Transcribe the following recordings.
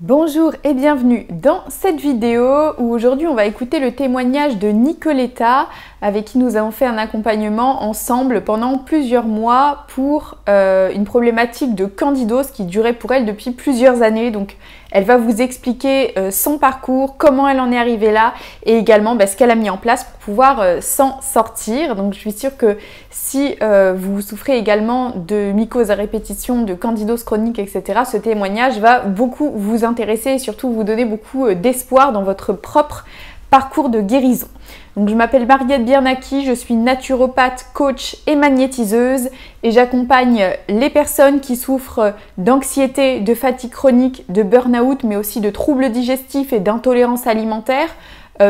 Bonjour et bienvenue dans cette vidéo où aujourd'hui on va écouter le témoignage de Nicoletta avec qui nous avons fait un accompagnement ensemble pendant plusieurs mois pour une problématique de candidose qui durait pour elle depuis plusieurs années. Donc elle va vous expliquer son parcours, comment elle en est arrivée là et également ce qu'elle a mis en place pour pouvoir s'en sortir. Donc je suis sûre que si vous souffrez également de mycose à répétition, de candidose chronique, etc., ce témoignage va beaucoup vous intéresser et surtout vous donner beaucoup d'espoir dans votre propre parcours de guérison. Donc, je m'appelle Mariette Biernacki, je suis naturopathe, coach et magnétiseuse et j'accompagne les personnes qui souffrent d'anxiété, de fatigue chronique, de burn-out, mais aussi de troubles digestifs et d'intolérance alimentaire.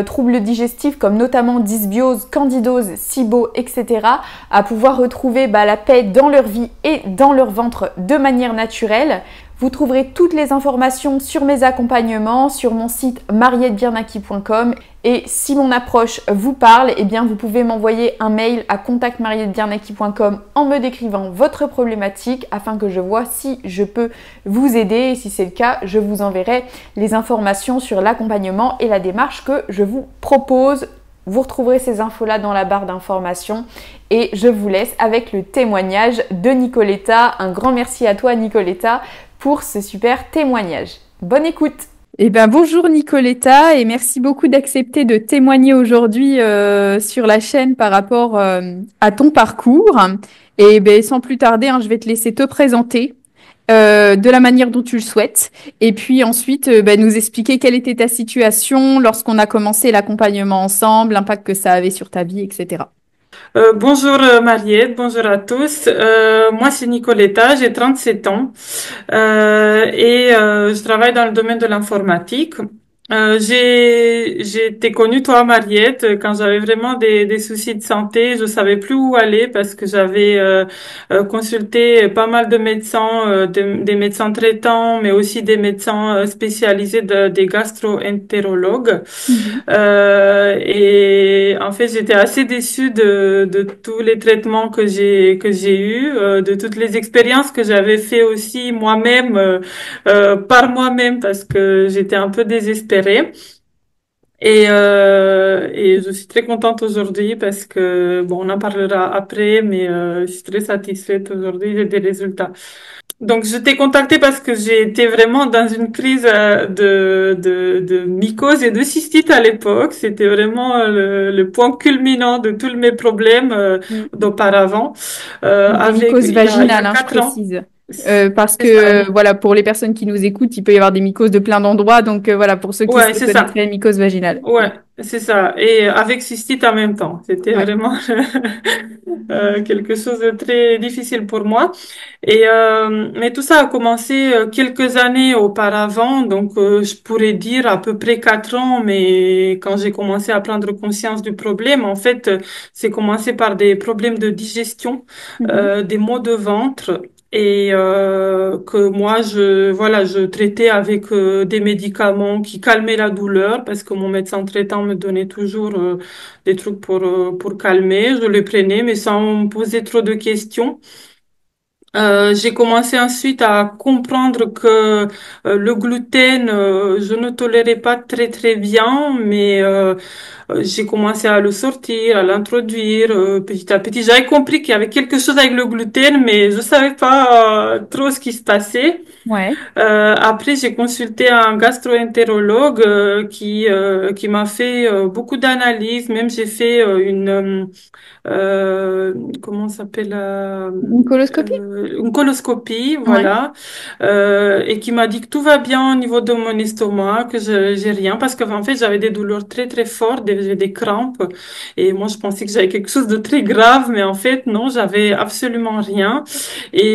Troubles digestifs comme notamment dysbiose, candidose, SIBO, etc. à pouvoir retrouver la paix dans leur vie et dans leur ventre de manière naturelle. Vous trouverez toutes les informations sur mes accompagnements sur mon site mariettebiernacki.com et si mon approche vous parle, vous pouvez m'envoyer un mail à contact@mariettebiernacki.com en me décrivant votre problématique afin que je vois si je peux vous aider et si c'est le cas, je vous enverrai les informations sur l'accompagnement et la démarche que je vous propose. Vous retrouverez ces infos-là dans la barre d'informations et je vous laisse avec le témoignage de Nicoletta. Un grand merci à toi Nicoletta pour ce super témoignage. Bonne écoute! Bonjour Nicoletta et merci beaucoup d'accepter de témoigner aujourd'hui sur la chaîne par rapport à ton parcours. Et sans plus tarder, je vais te laisser te présenter de la manière dont tu le souhaites et puis ensuite nous expliquer quelle était ta situation lorsqu'on a commencé l'accompagnement ensemble, l'impact que ça avait sur ta vie, etc. Bonjour Mariette, bonjour à tous. Moi c'est Nicoletta, j'ai 37 ans je travaille dans le domaine de l'informatique. J'ai été connue toi Mariette quand j'avais vraiment des soucis de santé, je savais plus où aller parce que j'avais consulté pas mal de médecins, des médecins traitants, mais aussi des médecins spécialisés, des gastro-entérologues. Mhm. Et en fait, j'étais assez déçue de tous les traitements que j'ai eus, de toutes les expériences que j'avais fait aussi moi-même, par moi-même, parce que j'étais un peu désespérée. Et je suis très contente aujourd'hui parce que, bon, on en parlera après, mais je suis très satisfaite aujourd'hui, j'ai des résultats. Donc, je t'ai contacté parce que j'ai été vraiment dans une crise de mycose et de cystite à l'époque. C'était vraiment le point culminant de tous mes problèmes Mm. d'auparavant. Des Avec mycoses il y a vaginales, je 4 ans. précise. Parce C'est ça. que voilà, pour les personnes qui nous écoutent, il peut y avoir des mycoses de plein d'endroits. Donc voilà, pour ceux qui se Ouais, c'est ça. reconnaîtraient, mycose vaginale. Ouais, c'est ça. Et avec cystite en même temps. C'était Ouais. vraiment quelque chose de très difficile pour moi. Mais tout ça a commencé quelques années auparavant, donc je pourrais dire à peu près 4 ans. Mais quand j'ai commencé à prendre conscience du problème, en fait, c'est commencé par des problèmes de digestion, Mhm. des maux de ventre. Et que moi je traitais avec des médicaments qui calmaient la douleur parce que mon médecin traitant me donnait toujours des trucs pour calmer. Je les prenais mais sans me poser trop de questions. J'ai commencé ensuite à comprendre que le gluten, je ne tolérais pas très très bien, mais j'ai commencé à le sortir, à l'introduire petit à petit. J'avais compris qu'il y avait quelque chose avec le gluten, mais je savais pas trop ce qui se passait. Ouais. Après, j'ai consulté un gastro-entérologue qui m'a fait beaucoup d'analyses. Même j'ai fait euh, comment ça s'appelle Une coloscopie? une coloscopie, Ouais. voilà, et qui m'a dit que tout va bien au niveau de mon estomac, que je j'ai rien, parce qu'en fait j'avais des douleurs très très fortes, des crampes, et moi je pensais que j'avais quelque chose de très grave, mais en fait non, j'avais absolument rien. Et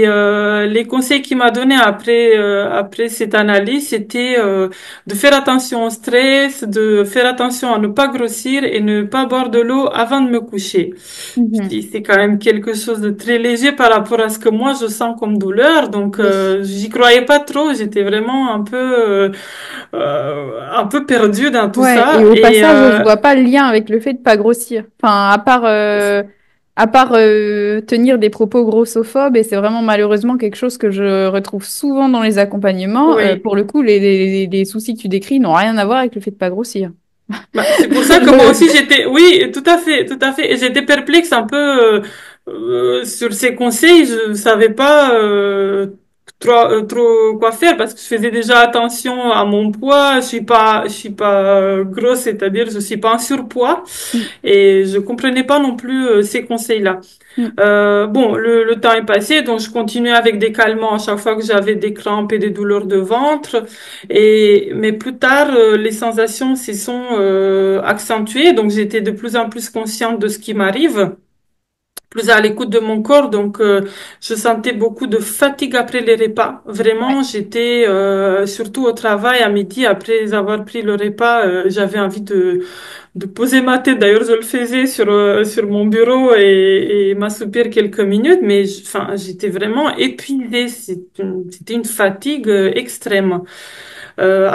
les conseils qu'il m'a donné après cette analyse, c'était de faire attention au stress, de faire attention à ne pas grossir et ne pas boire de l'eau avant de me coucher. Je Mhm. dis, c'est quand même quelque chose de très léger par rapport à ce que moi je sens comme douleur. Donc, Oui. j'y croyais pas trop. J'étais vraiment un peu perdue dans tout Ouais, et ça. au passage, je vois pas le lien avec le fait de pas grossir. Enfin, À part tenir des propos grossophobes, et c'est vraiment malheureusement quelque chose que je retrouve souvent dans les accompagnements, Oui. pour le coup, les soucis que tu décris n'ont rien à voir avec le fait de pas grossir. Bah, c'est pour ça que moi aussi j'étais, oui, tout à fait, tout à fait. Et j'étais perplexe un peu sur ces conseils. Je savais pas trop quoi faire parce que je faisais déjà attention à mon poids. Je suis pas grosse, c'est-à-dire je suis pas en surpoids Mm, et je comprenais pas non plus ces conseils-là. mm. Bon, le temps est passé, donc je continuais avec des calmants à chaque fois que j'avais des crampes et des douleurs de ventre. Mais plus tard, les sensations se sont accentuées, donc j'étais de plus en plus consciente de ce qui m'arrive, plus à l'écoute de mon corps. Donc, je sentais beaucoup de fatigue après les repas. Ouais. Vraiment, j'étais surtout au travail à midi après avoir pris le repas, j'avais envie de poser ma tête. D'ailleurs, je le faisais sur mon bureau et m'assoupir quelques minutes, mais enfin, j'étais vraiment épuisée. C'était une fatigue extrême.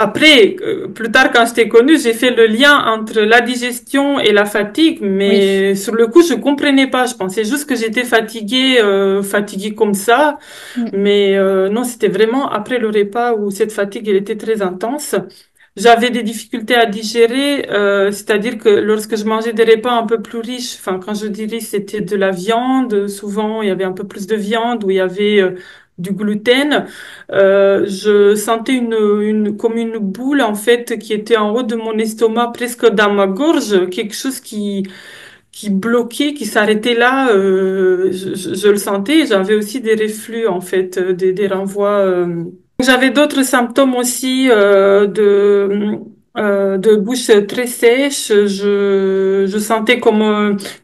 Après, plus tard, quand je t'ai connue, j'ai fait le lien entre la digestion et la fatigue, Oui. mais sur le coup, je comprenais pas. Je pensais juste que j'étais fatiguée comme ça, Mm. mais non, c'était vraiment après le repas où cette fatigue, elle était très intense. J'avais des difficultés à digérer, c'est-à-dire que lorsque je mangeais des repas un peu plus riches, enfin quand je dis riche, c'était de la viande, souvent il y avait un peu plus de viande ou il y avait du gluten. Je sentais comme une boule en fait qui était en haut de mon estomac, presque dans ma gorge, quelque chose qui bloquait, qui s'arrêtait là. Je le sentais. J'avais aussi des reflux en fait, des renvois. J'avais d'autres symptômes aussi de bouche très sèche. Je sentais comme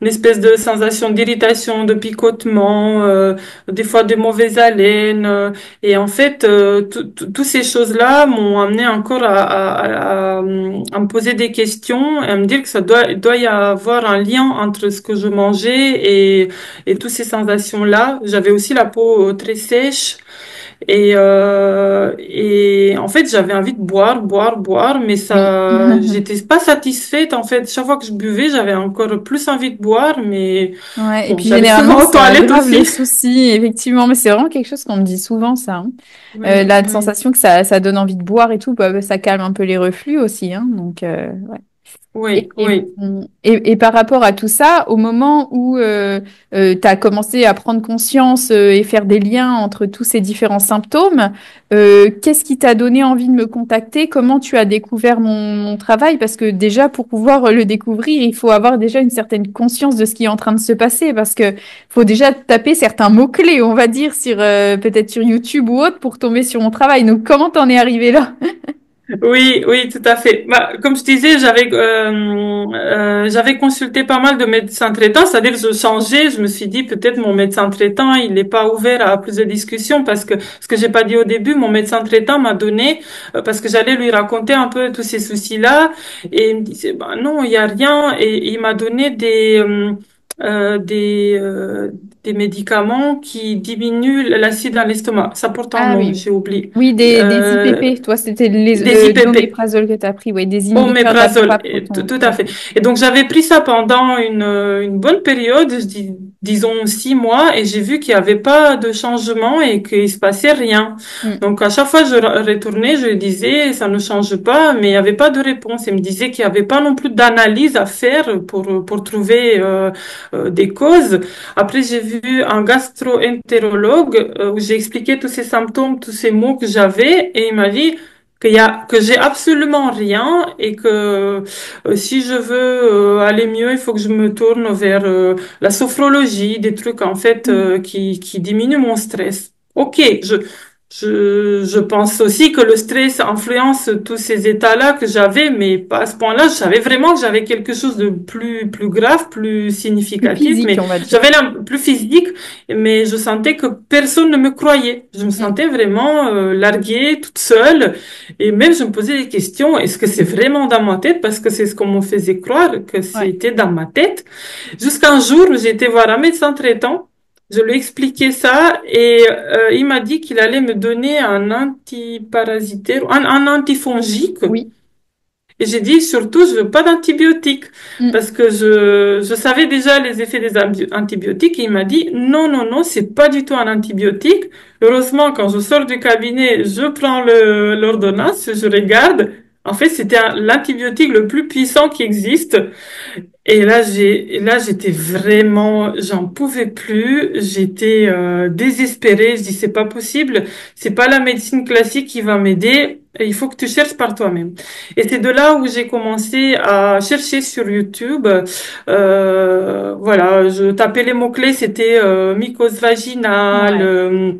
une espèce de sensation d'irritation, de picotement, des fois de mauvaise haleine. Et en fait, toutes ces choses-là m'ont amené encore à me poser des questions et à me dire que il doit y avoir un lien entre ce que je mangeais et toutes ces sensations-là. J'avais aussi la peau très sèche. Et en fait, j'avais envie de boire, boire, boire, mais Oui. ça, j'étais pas satisfaite. En fait, chaque fois que je buvais, j'avais encore plus envie de boire, mais Ouais, et bon, puis j'allais généralement, souvent aux ça toilettes aggrave les aussi. soucis, effectivement, mais c'est vraiment quelque chose qu'on me dit souvent, ça, hein. Oui, La oui, sensation que ça donne envie de boire et tout, bah, ça calme un peu les reflux aussi, hein, donc, ouais. oui, oui. Et par rapport à tout ça, au moment où tu as commencé à prendre conscience et faire des liens entre tous ces différents symptômes, qu'est-ce qui t'a donné envie de me contacter? Comment tu as découvert mon travail? Parce que déjà, pour pouvoir le découvrir, il faut avoir déjà une certaine conscience de ce qui est en train de se passer, parce que faut déjà taper certains mots-clés, on va dire, sur peut-être sur YouTube ou autre pour tomber sur mon travail. Donc, comment t'en es arrivé là? Oui, oui, tout à fait. Bah, comme je disais, j'avais consulté pas mal de médecins traitants, c'est-à-dire que je changeais, je me suis dit peut-être mon médecin traitant, il n'est pas ouvert à plus de discussions parce que ce que j'ai pas dit au début, mon médecin traitant m'a donné parce que j'allais lui raconter un peu tous ces soucis-là et il me disait bah non, il y a rien et il m'a donné euh, des euh, des médicaments qui diminuent l'acide dans l'estomac. Ça porte un Ah nom, oui. j'ai oublié. Oui, des Euh, IPP. Toi, c'était des IPP. l'oméprazole que tu as pris. Oui, des inhibiteurs de la Oméprazole, pompe à et proton. tout Tout à à fait. fait. Et donc j'avais pris ça pendant une bonne période, disons 6 mois, et j'ai vu qu'il n'y avait pas de changement et qu'il se passait rien. Mm. Donc à chaque fois que je retournais, je disais ça ne change pas, mais il n'y avait pas de réponse. Il me disait qu'il n'y avait pas non plus d'analyse à faire pour trouver des causes. Après j'ai vu un gastro-entérologue où j'ai expliqué tous ces symptômes, tous ces maux que j'avais, et il m'a dit que j'ai absolument rien et que si je veux aller mieux, il faut que je me tourne vers la sophrologie, des trucs en fait Mm. qui diminuent mon stress. Ok, je pense aussi que le stress influence tous ces états-là que j'avais, mais pas à ce point-là. Je savais vraiment que j'avais quelque chose de plus grave, plus Plus significatif, physique, mais on va dire. j'avais la plus physique, mais je sentais que personne ne me croyait. Je me Mm. sentais vraiment larguée, toute seule, et même je me posais des questions. Est-ce que c'est vraiment dans ma tête? Parce que c'est ce qu'on me faisait croire que Ouais. c'était dans ma tête. Jusqu'un jour où j'ai été voir un médecin traitant. Je lui ai expliqué ça et il m'a dit qu'il allait me donner un antiparasitaire, un antifongique. Oui. Et j'ai dit, surtout, je veux pas d'antibiotiques. Mm. Parce que je savais déjà les effets des antibiotiques. Et il m'a dit, non, non, non, c'est pas du tout un antibiotique. Heureusement, quand je sors du cabinet, je prends l'ordonnance, je regarde. En fait, c'était l'antibiotique le plus puissant qui existe. Et là, j'étais vraiment, j'en pouvais plus. J'étais désespérée. Je dis, c'est pas possible. C'est pas la médecine classique qui va m'aider. Il faut que tu cherches par toi-même. Et c'est de là où j'ai commencé à chercher sur YouTube. Voilà, je tapais les mots-clés. C'était mycose vaginale. Ouais,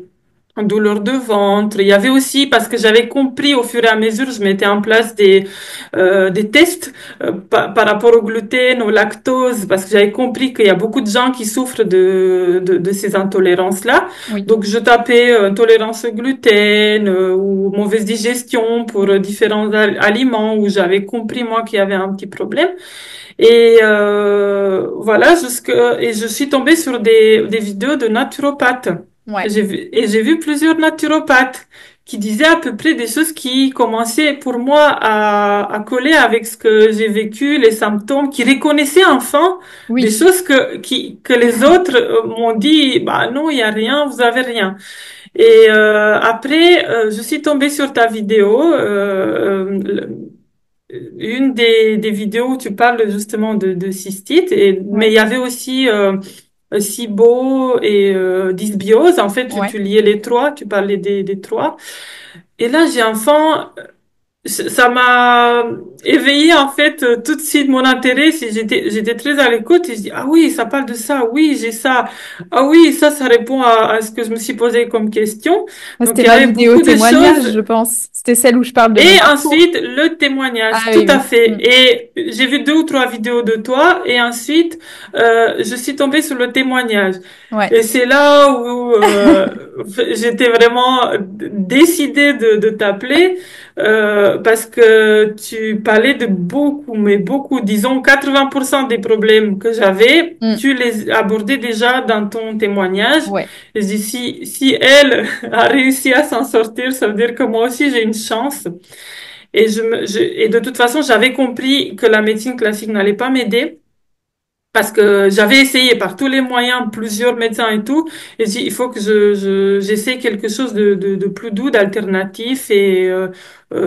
Douleur de ventre. Il y avait aussi, parce que j'avais compris au fur et à mesure, je mettais en place des tests par rapport au gluten, au lactose, parce que j'avais compris qu'il y a beaucoup de gens qui souffrent de ces intolérances-là. oui. Donc, je tapais tolérance au gluten ou mauvaise digestion pour différents aliments où j'avais compris, moi, qu'il y avait un petit problème. Et voilà, et je suis tombée sur des vidéos de naturopathes. Ouais. Et j'ai vu plusieurs naturopathes qui disaient à peu près des choses qui commençaient pour moi à coller avec ce que j'ai vécu, les symptômes, qui reconnaissaient enfin des Oui. choses que les autres m'ont dit, bah non, il y a rien, vous avez rien. Et après, je suis tombée sur ta vidéo, une des vidéos où tu parles justement de cystite, mais Ouais. il y avait aussi SIBO et dysbiose. En fait, Ouais. tu liais les trois, tu parlais des trois. Et là, j'ai enfin ça m'a éveillé en fait tout de suite mon intérêt. Si j'étais très à l'écoute et je dis ah oui, ça parle de ça, oui j'ai ça, ah oui ça répond à ce que je me suis posé comme question. Ah, Donc c'était il y ma avait vidéo beaucoup de témoignage, choses. je pense. C'était celle où je parle de mon Et parcours. ensuite, le témoignage, Ah tout oui, à oui. fait. Mm. Et j'ai vu 2 ou 3 vidéos de toi, et ensuite, je suis tombée sur le témoignage. Ouais. Et c'est là où j'étais vraiment décidée de t'appeler, parce que tu parlais de beaucoup, mais beaucoup, disons 80% des problèmes que j'avais, Mm. tu les abordais déjà dans ton témoignage. Ouais. Et je dis, si elle a réussi à s'en sortir, ça veut dire que moi aussi j'ai une chance. Et de toute façon, j'avais compris que la médecine classique n'allait pas m'aider parce que j'avais essayé par tous les moyens, plusieurs médecins et tout. Et j'ai dit, il faut que j'essaie quelque chose de plus doux, d'alternatif. Et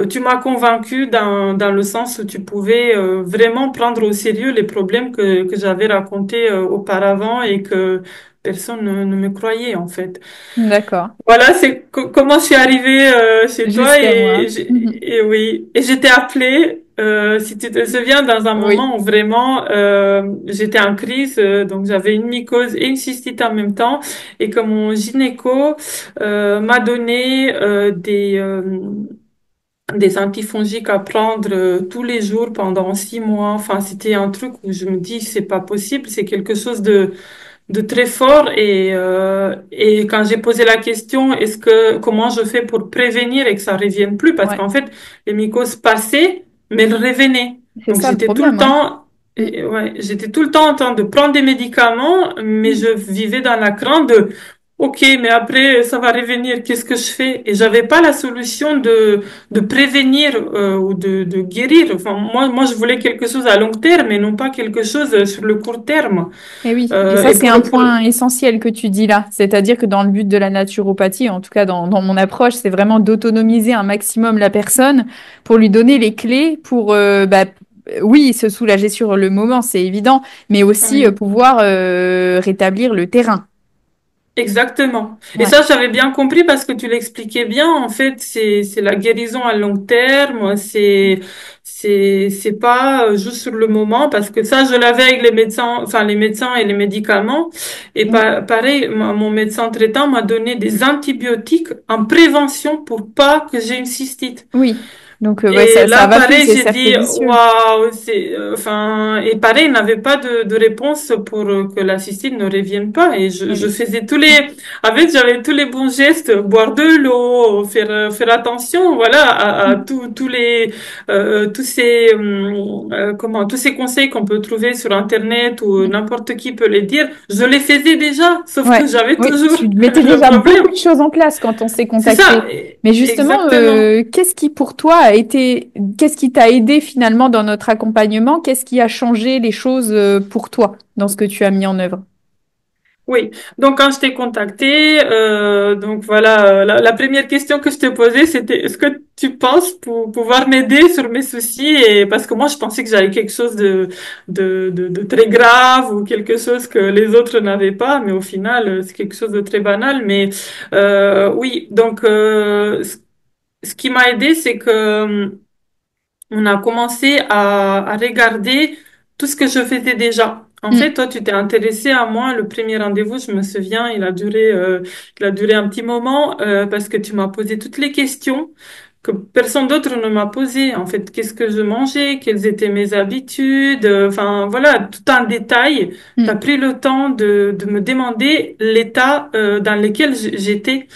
tu m'as convaincu dans le sens où tu pouvais vraiment prendre au sérieux les problèmes que j'avais racontés auparavant et que personne ne me croyait en fait. D'accord. Voilà, c'est comment je suis arrivée chez toi Jusqu'à moi. Mhm. et oui, et j'étais appelée, si tu te souviens, dans un Oui. moment où vraiment j'étais en crise, donc j'avais une mycose et une cystite en même temps, et que mon gynéco m'a donné des antifongiques à prendre tous les jours pendant 6 mois. Enfin, c'était un truc où je me dis c'est pas possible, c'est quelque chose de très fort et quand j'ai posé la question comment je fais pour prévenir et que ça revienne plus parce Ouais. qu'en fait les mycoses passaient mais elles revenaient C'est donc ça le problème, ouais. Mm. j'étais tout le temps en train de prendre des médicaments mais je vivais dans la crainte de OK, mais après ça va revenir. Qu'est-ce que je fais? Et j'avais pas la solution de prévenir ou de guérir. Enfin, moi, je voulais quelque chose à long terme, et non pas quelque chose sur le court terme. Et oui, et ça Et c'est un point essentiel que tu dis là. C'est-à-dire que dans le but de la naturopathie, en tout cas dans mon approche, c'est vraiment d'autonomiser un maximum la personne pour lui donner les clés pour, oui, se soulager sur le moment, c'est évident, mais aussi oui. pouvoir rétablir le terrain. Exactement. Et Ouais, ça, j'avais bien compris parce que tu l'expliquais bien. En fait, c'est la guérison à long terme. C'est pas juste sur le moment parce que ça, je l'avais avec les médecins, enfin les médecins et les médicaments. Et oui, pareil, mon médecin traitant m'a donné des antibiotiques en prévention pour pas que j'ai une cystite. oui. Donc ouais, Et ça là, va plus, pareil, c'est j'ai cercle dit, vicieux. waouh, enfin, et pareil, il n'avait pas de réponse pour que la cystine ne revienne pas. Et Eh je oui. faisais en fait, j'avais tous les bons gestes, boire de l'eau, faire attention, voilà, à Mm. tous ces conseils qu'on peut trouver sur Internet ou Mm. n'importe qui peut les dire. Je les faisais déjà, sauf que Ouais, j'avais oui, toujours tu mettais le déjà beaucoup problème. de choses en place quand on s'est C'est contacté. ça, Mais justement, exactement. qu'est-ce qui pour toi qu'est-ce qui t'a aidé finalement dans notre accompagnement? Qu'est-ce qui a changé les choses pour toi dans ce que tu as mis en œuvre? Oui, donc quand je t'ai contacté, donc voilà, la première question que je te posais, c'était est-ce que tu penses pour pouvoir m'aider sur mes soucis et parce que moi je pensais que j'avais quelque chose de très grave ou quelque chose que les autres n'avaient pas, mais au final c'est quelque chose de très banal. Mais oui, donc ce qui m'a aidé, c'est que on a commencé à regarder tout ce que je faisais déjà. En fait, Mm, toi, tu t'es intéressé à moi. Le premier rendez-vous, je me souviens, il a duré un petit moment parce que tu m'as posé toutes les questions que personne d'autre ne m'a posées. En fait, qu'est-ce que je mangeais, quelles étaient mes habitudes, enfin voilà, tout un détail. Tu as mm. pris le temps de me demander l'état dans lequel j'étais.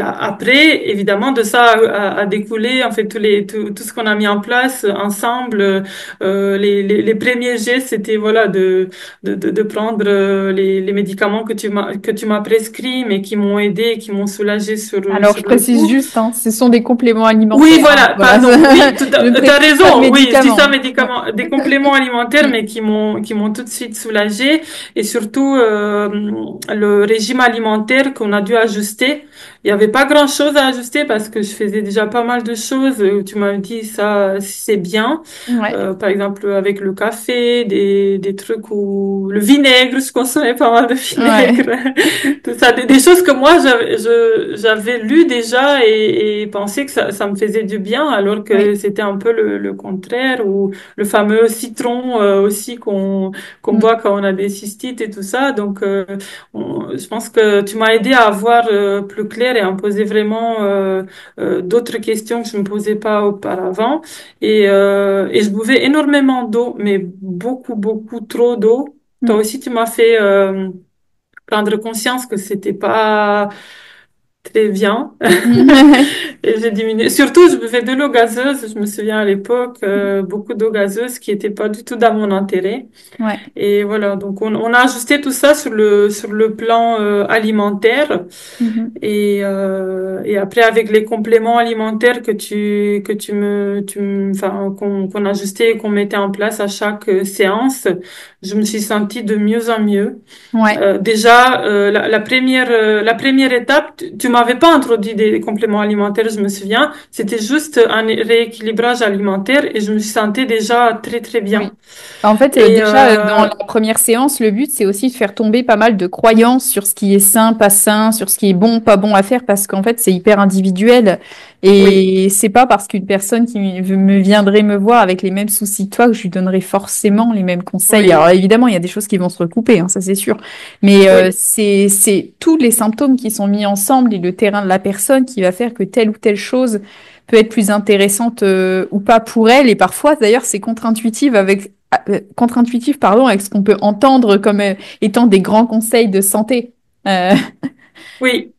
Après, évidemment, de ça a découlé en fait tout ce qu'on a mis en place ensemble. Les premiers gestes, c'était voilà de prendre les médicaments que tu m'as prescrits, mais qui m'ont aidé, qui m'ont soulagé Alors, sur je le précise coup. juste, hein, ce sont des compléments Oui, alimentaires, hein, voilà, voilà. pardon. Oui, Je ne t'as prescris pas de raison. Oui, je dis ça, médicaments. Ouais. médicaments, des compléments alimentaires, Mm, mais qui m'ont tout de suite soulagée. Et surtout, le régime alimentaire qu'on a dû ajuster. Il n'y avait pas grand-chose à ajuster parce que je faisais déjà pas mal de choses. Tu m'as dit ça, c'est bien. ouais, Par exemple, avec le café, des trucs où le vinaigre, je consommais pas mal de ouais, vinaigre. Tout ça, des choses que moi j'avais lu déjà et pensé que ça me faisait du bien, alors que oui. c'était un peu le contraire, ou le fameux citron aussi qu'on Mm, boit quand on a des cystites et tout ça. Donc, je pense que tu m'as aidé à voir plus clair et à me poser vraiment d'autres questions que je me posais pas auparavant. Et je buvais énormément d'eau, mais beaucoup trop d'eau. Toi mm. aussi, tu m'as fait prendre conscience que c'était pas très bien. Et j'ai diminué. Surtout, je buvais de l'eau gazeuse. Je me souviens à l'époque, beaucoup d'eau gazeuse qui était pas du tout dans mon intérêt. Ouais. Et voilà, donc on a ajusté tout ça sur le plan alimentaire. Mhm. Et après, avec les compléments alimentaires enfin, qu'on ajustait et qu'on mettait en place à chaque séance, je me suis sentie de mieux en mieux. Ouais. Déjà, la première étape, tu m'avais pas introduit des compléments alimentaires, je me souviens. C'était juste un rééquilibrage alimentaire et je me sentais déjà très bien. Oui. En fait, Et déjà, dans la première séance, le but, c'est aussi de faire tomber pas mal de croyances sur ce qui est sain, pas sain, sur ce qui est bon, pas bon à faire, parce qu'en fait, c'est hyper individuel. oui, Et c'est pas parce qu'une personne qui me viendrait me voir avec les mêmes soucis que toi que je lui donnerai forcément les mêmes conseils. Alors oui, évidemment, il y a des choses qui vont se recouper, hein, ça c'est sûr. Mais oui, c'est tous les symptômes qui sont mis ensemble et le terrain de la personne qui va faire que telle ou telle chose peut être plus intéressante ou pas pour elle. Et parfois, d'ailleurs, c'est contre-intuitif, pardon, avec ce qu'on peut entendre comme étant des grands conseils de santé. Euh, oui.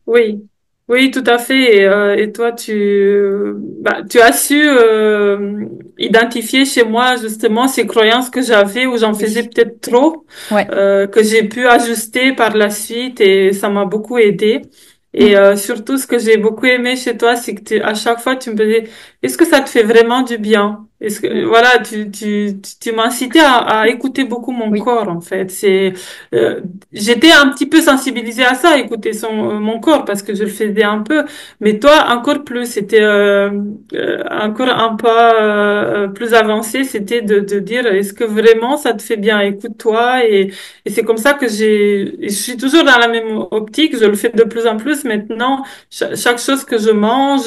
Oui, tout à fait. Et toi, tu as su identifier chez moi justement ces croyances que j'avais ou j'en faisais oui, peut-être trop, ouais. que j'ai pu ajuster par la suite et ça m'a beaucoup aidé. Et Mm, surtout, ce que j'ai beaucoup aimé chez toi, c'est que à chaque fois, tu me disais, est-ce que ça te fait vraiment du bien? Est-ce que, mm. voilà, tu m'as incité à écouter beaucoup mon Oui, corps, en fait. Euh, J'étais un petit peu sensibilisée à ça, écouter mon corps, parce que je le faisais un peu. Mais toi, encore plus, c'était encore un pas plus avancé, c'était de dire, est-ce que vraiment ça te fait bien? Écoute-toi. Et c'est comme ça que je suis toujours dans la même optique, je le fais de plus en plus maintenant. Chaque chose que je mange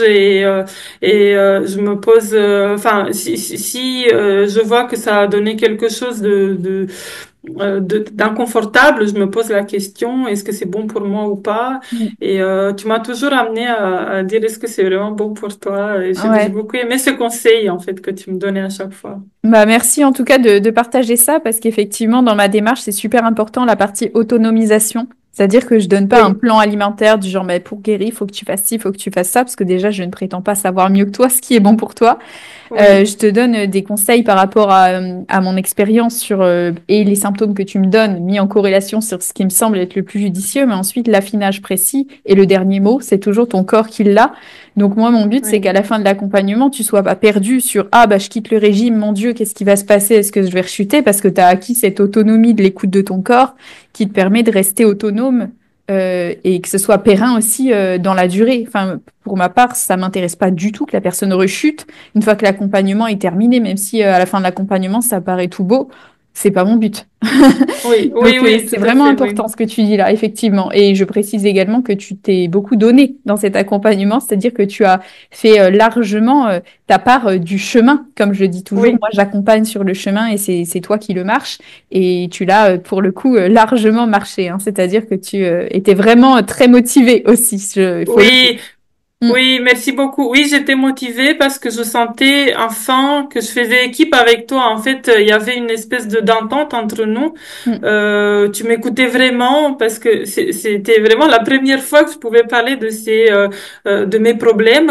je me pose, enfin, si je vois que ça a donné quelque chose d'inconfortable, je me pose la question, est-ce que c'est bon pour moi ou pas? mm. Et tu m'as toujours amené à dire, est-ce que c'est vraiment bon pour toi? Et j'ai Ouais. beaucoup aimé ce conseil, en fait, que tu me donnais à chaque fois. Bah, merci en tout cas de partager ça parce qu'effectivement, dans ma démarche, c'est super important la partie autonomisation. C'est-à-dire que je donne pas un Oui, plan alimentaire du genre, mais pour guérir, il faut que tu fasses ci, il faut que tu fasses ça, parce que déjà, je ne prétends pas savoir mieux que toi ce qui est bon pour toi. oui, Je te donne des conseils par rapport à mon expérience sur et les symptômes que tu me donnes, mis en corrélation sur ce qui me semble être le plus judicieux, mais ensuite l'affinage précis et le dernier mot, c'est toujours ton corps qui l'a. Donc moi, mon but, c'est Oui, qu'à la fin de l'accompagnement, tu sois pas perdu sur ah bah je quitte le régime, mon Dieu, qu'est-ce qui va se passer? Est-ce que je vais rechuter? Parce que tu as acquis cette autonomie de l'écoute de ton corps qui te permet de rester autonome et que ce soit périn aussi dans la durée. Enfin, pour ma part, ça m'intéresse pas du tout que la personne rechute une fois que l'accompagnement est terminé, même si à la fin de l'accompagnement, ça paraît tout beau. C'est pas mon but. oui, oui, Donc, oui, c'est tout à vraiment fait, important oui. ce que tu dis là, effectivement. Et je précise également que tu t'es beaucoup donné dans cet accompagnement, c'est-à-dire que tu as fait largement ta part du chemin. Comme je dis toujours, Oui. moi, j'accompagne sur le chemin et c'est toi qui le marches. Et tu l'as, pour le coup, largement marché, hein. C'est-à-dire que tu étais vraiment très motivé aussi. Il faut le dire. Oui, Mm, oui, merci beaucoup. Oui, j'étais motivée parce que je sentais enfin que je faisais équipe avec toi. En fait, il y avait une espèce de d'entente entre nous. mm. Tu m'écoutais vraiment parce que c'était vraiment la première fois que je pouvais parler de de mes problèmes,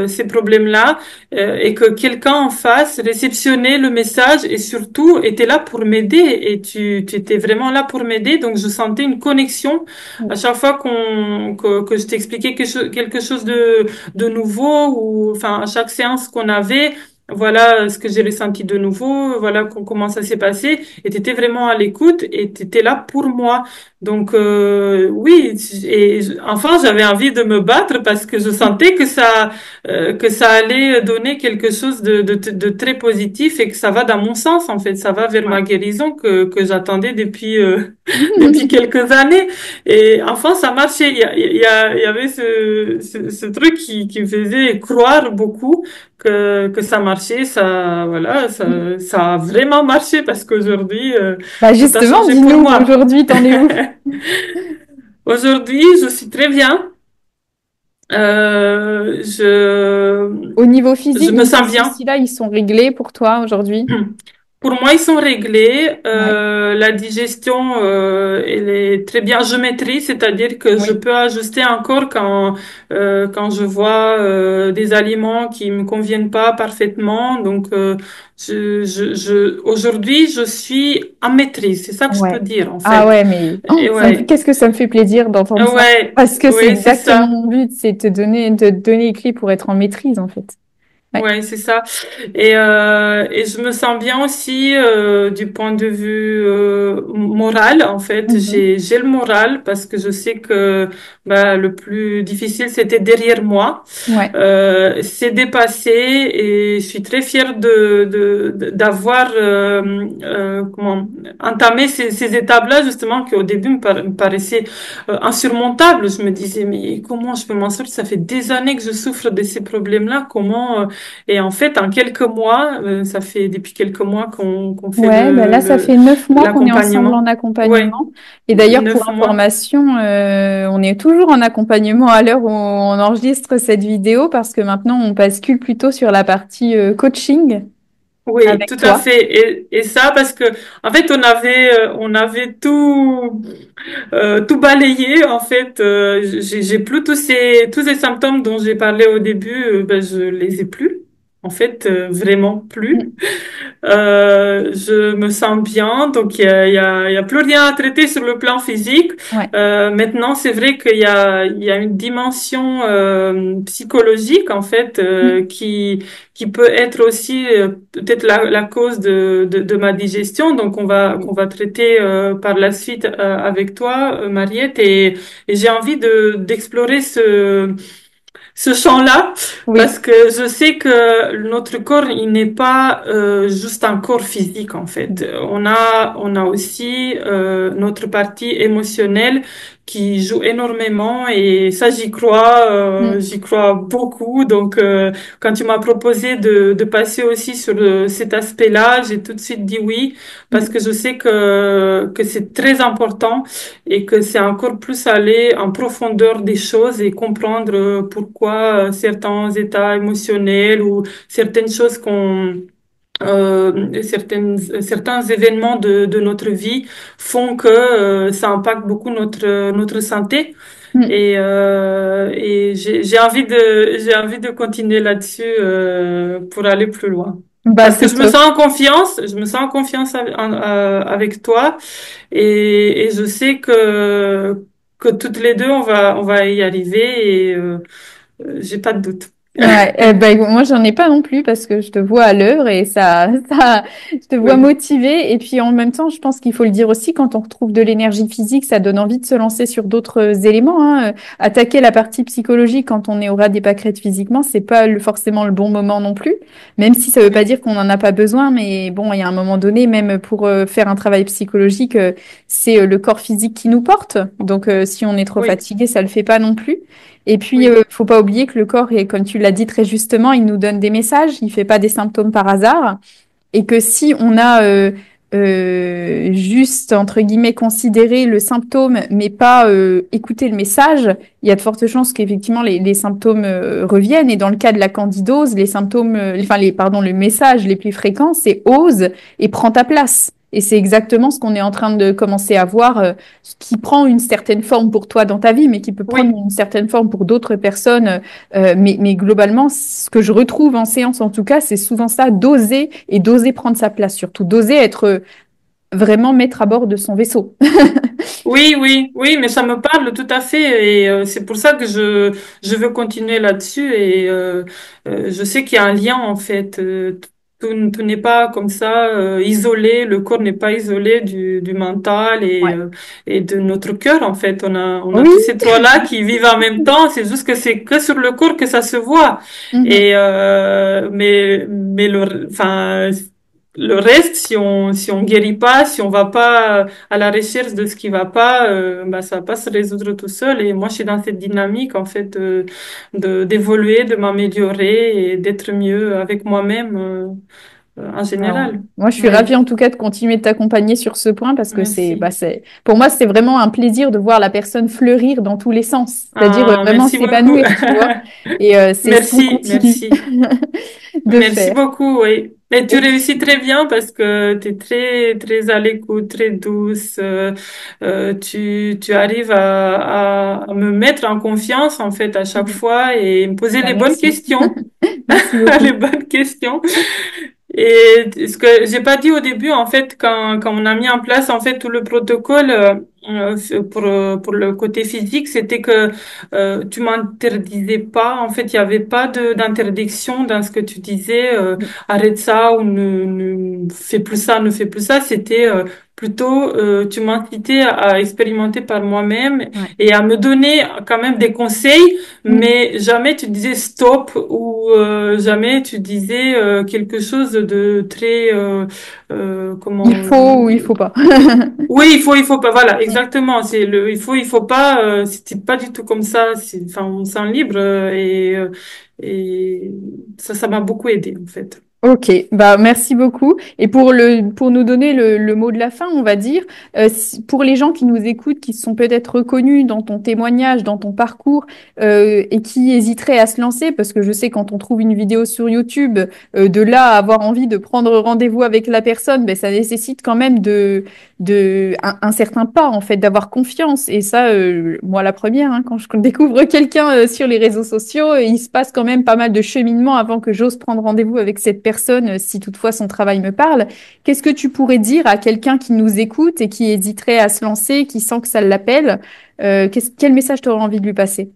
ces problèmes-là, et que quelqu'un en face réceptionnait le message et surtout était là pour m'aider. Et tu étais vraiment là pour m'aider. Donc, je sentais une connexion à chaque fois que je t'expliquais quelque chose de nouveau ou enfin à chaque séance qu'on avait, voilà ce que j'ai ressenti de nouveau, voilà comment ça s'est passé et t'étais vraiment à l'écoute et t'étais là pour moi. Donc oui, et enfin j'avais envie de me battre parce que je sentais que ça allait donner quelque chose de très positif et que ça va dans mon sens en fait, ça va vers Ouais. ma guérison que j'attendais depuis depuis quelques années. Et enfin, ça marchait. Il y avait ce truc qui me faisait croire beaucoup que ça marchait. Ça, voilà, ça a vraiment marché parce qu'aujourd'hui, Bah tout a justement, changé pour dis-nous, moi. aujourd'hui, t'en es où? Aujourd'hui, je suis très bien. Euh, je, Au niveau je physique, me donc ces sens bien. soucis-là, ils sont réglés pour toi aujourd'hui? Pour moi, ils sont réglés. Ouais. La digestion, elle est très bien. Je maîtrise, c'est-à-dire que je Oui. peux ajuster encore quand je vois des aliments qui me conviennent pas parfaitement. Donc, aujourd'hui, je suis en maîtrise. C'est ça que je peux Ouais. dire, en Ah fait. ouais, mais Et ouais, qu'est-ce que ça me fait plaisir d'entendre ça? ouais, Parce que c'est ouais, c'est exactement ça. mon but, c'est de te donner les clés pour être en maîtrise, en fait. Ouais. Ouais, c'est ça. Et je me sens bien aussi du point de vue moral. En fait, Mhm. j'ai le moral parce que je sais que bah, le plus difficile c'était derrière moi. Ouais. C'est dépassé et je suis très fière d'avoir comment entamé ces étapes-là justement qui au début me paraissaient insurmontables. Je me disais mais comment je peux m'en sortir? Ça fait des années que je souffre de ces problèmes-là. Comment et en fait, en quelques mois, ça fait depuis quelques mois qu'on fait Ouais, ben là, ça fait 9 mois qu'on est ensemble en l'accompagnement. Ouais, accompagnement. Et d'ailleurs, pour 9 mois. information, on est toujours en accompagnement à l'heure où on enregistre cette vidéo parce que maintenant, on bascule plutôt sur la partie coaching Oui, avec tout à toi. fait. Et ça parce que en fait, on avait tout balayé. En fait, j'ai plus tous ces symptômes dont j'ai parlé au début. Ben, je les ai plus. En fait, vraiment plus. Mm. Je me sens bien, donc il y a plus rien à traiter sur le plan physique. Ouais. Maintenant, c'est vrai il y a une dimension psychologique en fait Mm. qui peut être aussi peut-être la cause de ma digestion. Donc qu'on va traiter par la suite avec toi, Mariette, et j'ai envie d'explorer ce champ-là, parce Oui. que je sais que notre corps, il n'est pas juste un corps physique en fait. On a aussi notre partie émotionnelle qui joue énormément et ça Mm. j'y crois beaucoup. Donc quand tu m'as proposé de passer aussi sur cet aspect-là, j'ai tout de suite dit oui parce Mm. que je sais que c'est très important et que c'est encore plus aller en profondeur des choses et comprendre pourquoi certains états émotionnels ou certaines choses certains événements de notre vie font que ça impacte beaucoup notre santé Mm. et j'ai envie de continuer là-dessus pour aller plus loin. Bah, Parce que c'est top. je me sens en confiance avec toi et je sais que toutes les deux on va y arriver j'ai pas de doute. Ouais, ben, moi j'en ai pas non plus parce que je te vois à l'œuvre et je te vois Oui, motivée. Et puis en même temps, je pense qu'il faut le dire aussi, quand on retrouve de l'énergie physique, ça donne envie de se lancer sur d'autres éléments, hein. Attaquer la partie psychologique quand on est au ras des pâquerettes physiquement, c'est pas forcément le bon moment non plus. Même si ça veut pas oui, dire qu'on en a pas besoin, mais bon, il y a un moment donné, même pour faire un travail psychologique, c'est le corps physique qui nous porte. Donc si on est trop oui, fatigué, ça le fait pas non plus. Et puis, oui, faut pas oublier que le corps, et comme tu l'as dit très justement, il nous donne des messages, il fait pas des symptômes par hasard, et que si on a juste, entre guillemets, considéré le symptôme, mais pas écouté le message, il y a de fortes chances qu'effectivement les symptômes reviennent. Et dans le cas de la candidose, les symptômes, pardon, le message les plus fréquents, c'est ose et prends ta place. Et c'est exactement ce qu'on est en train de commencer à voir, qui prend une certaine forme pour toi dans ta vie, mais qui peut prendre oui. une certaine forme pour d'autres personnes. Mais globalement, ce que je retrouve en séance, en tout cas, c'est souvent ça, d'oser et d'oser prendre sa place, surtout d'oser être vraiment maître à bord de son vaisseau. Oui, oui, oui, mais ça me parle tout à fait et c'est pour ça que je veux continuer là-dessus et je sais qu'il y a un lien en fait. Tout n'est pas comme ça isolé, le corps n'est pas isolé du mental Ouais. et de notre cœur en fait. On a Oui. tous ces trois-là qui vivent en même temps. C'est juste que c'est que sur le corps que ça se voit. Mhm. Et mais enfin le reste, si on guérit pas, si on va pas à la recherche de ce qui va pas, bah, ça va pas se résoudre tout seul. Et moi, je suis dans cette dynamique, en fait, d'évoluer, de m'améliorer et d'être mieux avec moi-même, en Alors, général. moi, je suis Oui, ravie en tout cas de continuer de t'accompagner sur ce point parce que merci. pour moi, c'est vraiment un plaisir de voir la personne fleurir dans tous les sens, c'est-à-dire Ah, vraiment merci beaucoup. s'épanouir, tu vois. Et c'est ce qu'on Merci, continue merci. de Merci faire. beaucoup, oui. Et tu Et réussis puis, très bien parce que tu es très, très à l'écoute, très douce. Tu arrives à me mettre en confiance, en fait, à chaque mhm. fois et me poser Bah, les bonnes merci. questions. Merci Les beaucoup. bonnes questions. Et ce que j'ai pas dit au début, en fait, quand on a mis en place, en fait, tout le protocole pour le côté physique, c'était que tu m'interdisais pas. En fait, il y avait pas d'interdiction dans ce que tu disais. Arrête ça ou ne fais plus ça, ne fais plus ça. C'était plutôt, tu m'incitais à expérimenter par moi-même Ouais. et à me donner quand même des conseils, Mm. mais jamais tu disais stop ou jamais tu disais quelque chose de très Il comment faut ou il faut pas. oui, il faut pas, voilà, exactement, c'est il faut pas, c'était pas du tout comme ça, enfin, on se sent libre et ça m'a beaucoup aidé, en fait. Ok, bah merci beaucoup. Et pour nous donner le mot de la fin, on va dire, pour les gens qui nous écoutent, qui se sont peut-être reconnus dans ton témoignage, dans ton parcours, et qui hésiteraient à se lancer, parce que je sais quand on trouve une vidéo sur YouTube, de là à avoir envie de prendre rendez-vous avec la personne, ben, ça nécessite quand même un certain pas, en fait, d'avoir confiance. Et ça, moi la première, hein, quand je découvre quelqu'un sur les réseaux sociaux, il se passe quand même pas mal de cheminement avant que j'ose prendre rendez-vous avec cette personne, si toutefois son travail me parle. Qu'est-ce que tu pourrais dire à quelqu'un qui nous écoute et qui hésiterait à se lancer, qui sent que ça l'appelle? Quel message tu aurais envie de lui passer?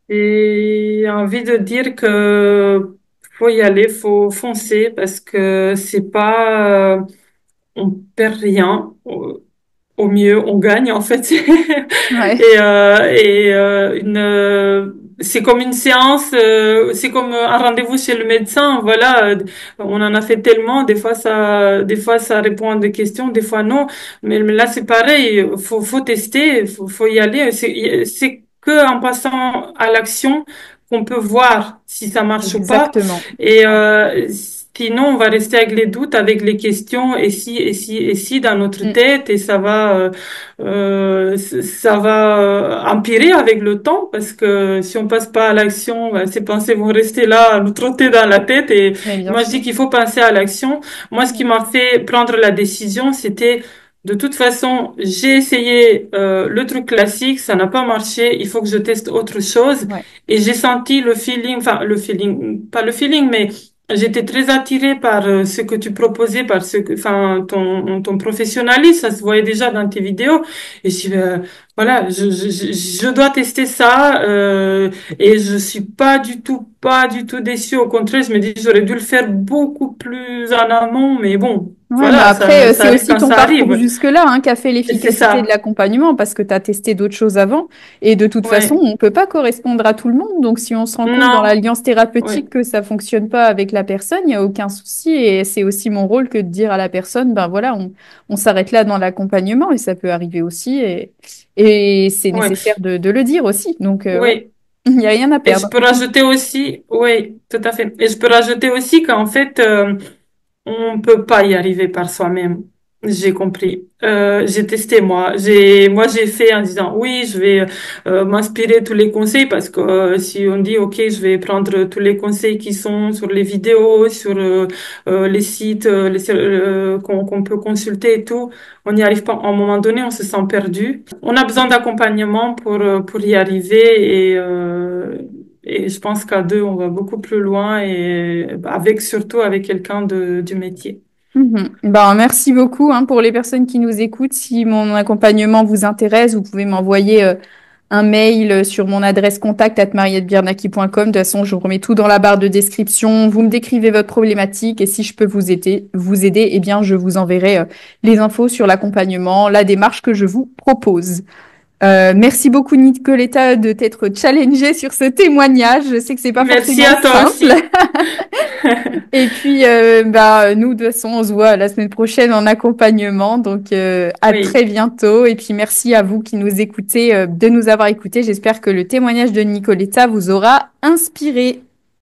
Et envie de dire que faut y aller, faut foncer parce que c'est pas, on perd rien. Au mieux, on gagne en fait. Ouais, C'est comme une séance, c'est comme un rendez-vous chez le médecin. Voilà, on en a fait tellement. Des fois ça répond à des questions, des fois non. Mais là c'est pareil. Faut tester, faut y aller. C'est que en passant à l'action qu'on peut voir si ça marche ou pas. exactement. Et sinon, on va rester avec les doutes, avec les questions, et si dans notre Mm. tête, et ça va empirer avec le temps, parce que si on passe pas à l'action, ben, ces pensées vont rester là, à nous trotter dans la tête. Et Mais bien moi, je dis sûr. qu'il faut penser à l'action. Moi, ce qui Mm. m'a fait prendre la décision, c'était de toute façon, j'ai essayé le truc classique, ça n'a pas marché, il faut que je teste autre chose. Ouais, Et j'ai senti le feeling, enfin le feeling, pas le feeling, mais j'étais très attirée par ce que tu proposais, par ce que, enfin ton professionnalisme, ça se voyait déjà dans tes vidéos. Et je dis, voilà, je dois tester ça et je suis pas du tout déçue. Au contraire, je me dis j'aurais dû le faire beaucoup plus en amont, mais bon, Ouais, mais voilà, après, ça c'est arrive aussi quand ton ça parcours arrive. jusque-là hein, qui a fait Et c'est l'efficacité de ça. l'accompagnement parce que tu as testé d'autres choses avant. Et de toute façon, Ouais. on ne peut pas correspondre à tout le monde. Donc, si on se rend compte dans Non. l'alliance thérapeutique Ouais. que ça fonctionne pas avec la personne, il n'y a aucun souci. Et c'est aussi mon rôle que de dire à la personne, ben voilà, on s'arrête là dans l'accompagnement et ça peut arriver aussi. Et c'est Ouais. nécessaire de le dire aussi. Donc, ouais, Oui. il n'y a rien à Et je perdre. peux rajouter aussi, oui, tout à fait. Et je peux rajouter aussi qu'en fait, on peut pas y arriver par soi-même. J'ai compris. J'ai testé moi. J'ai fait en disant oui, je vais m'inspirer tous les conseils parce que si on dit ok, je vais prendre tous les conseils qui sont sur les vidéos, sur les sites qu'on peut consulter et tout, on n'y arrive pas. À un moment donné, on se sent perdu. On a besoin d'accompagnement pour y arriver et je pense qu'à deux, on va beaucoup plus loin et avec surtout avec quelqu'un du métier. Ben, merci beaucoup hein, pour les personnes qui nous écoutent. Si mon accompagnement vous intéresse, vous pouvez m'envoyer un mail sur mon adresse contact@mariettebiernacki.com. De toute façon, je vous remets tout dans la barre de description. Vous me décrivez votre problématique et si je peux vous aider, eh bien, je vous enverrai les infos sur l'accompagnement, la démarche que je vous propose. Merci beaucoup Nicoletta de t'être challengée sur ce témoignage. Je sais que c'est pas Merci forcément à toi simple. aussi. Et puis, bah, nous, de toute façon, on se voit la semaine prochaine en accompagnement. Donc, à très Oui. bientôt. Et puis, merci à vous qui nous écoutez, de nous avoir écoutés. J'espère que le témoignage de Nicoletta vous aura inspiré.